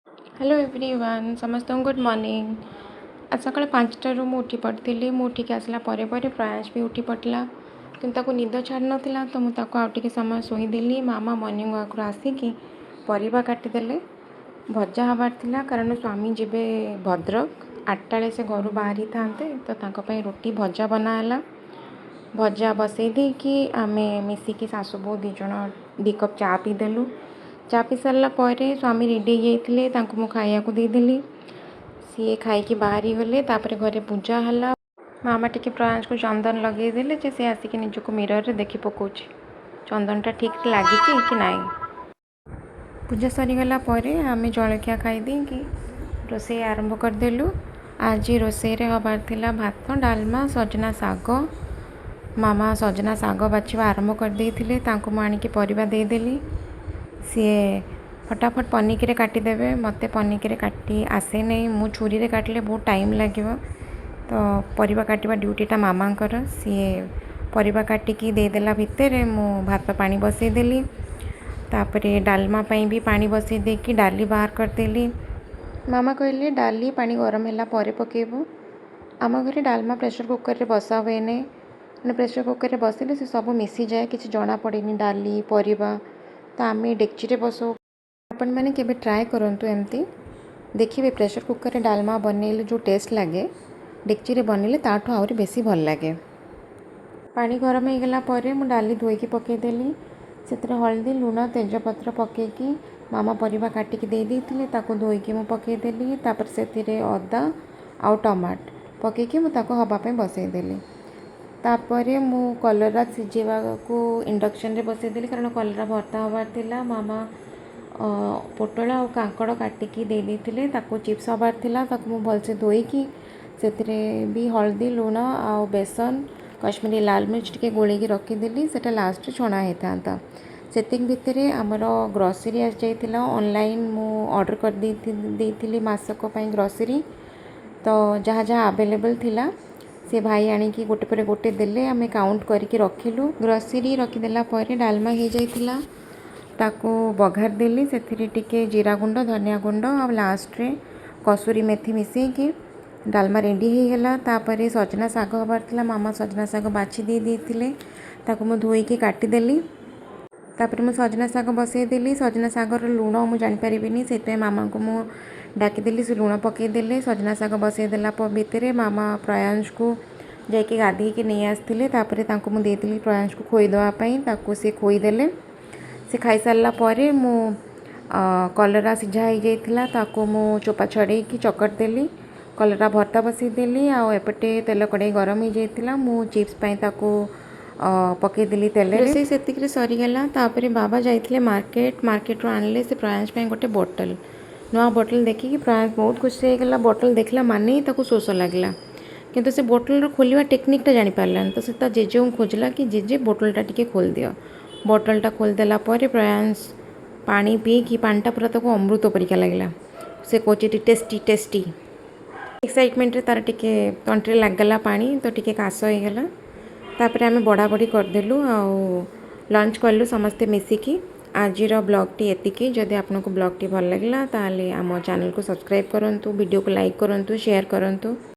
Hello everyone समस्त good morning. आज सकाल 5टारू मु उठी पड़ी मु उठिक आसला प्रयास भी उठी पड़ा कि निद छाड़ नाला तो मुझे समय शोदेली। मामा मॉर्निंग वाक आसिकी परिवा काटिदेले भजा हबार थिला कारण स्वामी जीवे भद्रक 8टा से घर बाहरी था तो रोटी भजा बनाला। भजा बसई देकी आमे मिसिकी सासु बो दीज 2 कप चा पीदेलु। चा पी सारा पर स्वामी रेडी होते मु खाया देदेली। सी खाई बाहरी गले घरे पूजा है। मामा टिके प्रयास को चंदन लगेदेले जे सी आसिक निजक मिरर देखी पकाउे चंदन टा ठीक लगी कि नाई। पूजा सरीगला आम जलखिया खाईदे कि रोसे आरंभ करदेलु। आज रोसे हबार थिला भात डालमा सजना साग। मामा सजना साग बाछवा आरंभ कर देइथिले तांको मु आनिकी परिबा देदेली। सी फटाफट पनिकी काटिदेवे मते पनिकी काटी आसे नहीं मु छुरी रे काटले बहुत टाइम लगे तो परिबा काटिबा ड्यूटीटा मामांकर। सी परिबा काटिकी देदेला भितर मु भात पानी बसई देली। तापरे डालमा पई भी पानी बसई देकी डाली बाहर करदेली। मामा कहले डाली पानी गरम होला परे पकेबो। आम घरे डालमा प्रेशर कुकर रे बसा हुए नहीं प्रेशर कुकर रे बसिले से सब मिसी जाए किसी जना पड़ेनी डाली परिबा तो आम डेक्ची रे बसो। आपण मैंने केबे ट्राए करंतु एमती देखिए प्रेशर कुकर रे डालमा बनइले जो टेस्ट लगे डेक्ची रे बनइले ताठू आहुरी बेसी भल लगे। पानी गरम हो गला परे मु डाली धोईकी पकेदेली। से हल्दी लुण तेजपत्र पकेकी मामा परिबा काटिकी दे देइथिले ताको धोईकी मु पकेदेली। तापर से अदा आउ टमाट पकेकी मु ताको हबा पे बसईदेली। तापरे मु कलरा सिझेवा को इंडक्शन रे बसईदेली कारण कलरा भर्ता हबार थिला। मामा पोटल और कांकड़ काटिकी दे देइथिले ताको चिप्स हबार थिला ताको मु भलसे धोईकी से भी हल्दी लुण आउ बेसन कश्मीरी लाल मिर्च टिके गोलेकी रखीदेली। सेटा लास्ट छणा होता सेतिक भितर आमर ग्रोसरी आस जाइथिला ऑनलाइन मु ऑर्डर कर देइथिली मासक पई ग्रोसरी तो जहाँ जहाँ अवेलेबल थिला से भाई आनिकी गोटे पर गोटे देले आमे काउंट करके रखिलु। ग्रोसरी रखीदेला पर डालमा हो जाइथिला ताको बघार देली से टिके जीरा गुंड धनिया गुंड और लास्ट रे कसूरी मेथी मिसेकी डालमा रेडी हो गला। तापर सजना साग हबार थिला मामा सजना साग बाछि दे देइथिले ताको मु धोईकी काटिदेली। तापर मु सजना साग बसईदेली। सजना सागर लुण मु जानि परिबिनी से मामा को मु डाकिदेली से लुण पकईदेले। सजना साग बसईदेला भितर मामा प्रयांश को जाइए गाधे के नहीं आसते तापर तांको मु देइथिली प्रयांश को खोई देवाई ताको से खोईदेले। से खाई सारा पर मु कलरा सिझा हो जाइथिला ताको मु चोपा छड़े की चकट देली। कलरा भर्ता बसईदेली आउ एपटे तेल कड़े गरम हो जाइथिला मु चिप्स पई ताको पकईदेली तेल रोसे सेतिक सरीगला। तापर बाबा जाइथिले मार्केट रू आनले से प्रयांश पई गोटे बोतल नुआ बोतल देखिकी प्रयांश बहुत खुशी होगला। बोतल देखला माने ही ताको शोष लगला किंतु से बोतल खोलिया टेक्निकटा जानी पारलानी तो से जेजे खोजला कि जेजे बोतलटा टिके खोल दियो। बोतलटा खोलदेला पर प्रयांश पानी पी कि पानीटा पूरा ताको अमृत परिका लगला। से कोची टेस्टी टेस्टी एक्साइटमेंट रे तार टिके तंट्रे लागला पानी तो टिके काश होगला। तापर आमे बड़ा बड़ी करदेलु आउ लंच कलु समस्ते मिसिकी। आजिर ब्लॉगटी एतिकी। जदि आपको ब्लॉगटी भल लगिला ताले आम चैनल को सब्सक्राइब करंतु वीडियो को लाइक करंतु शेयर करंतु।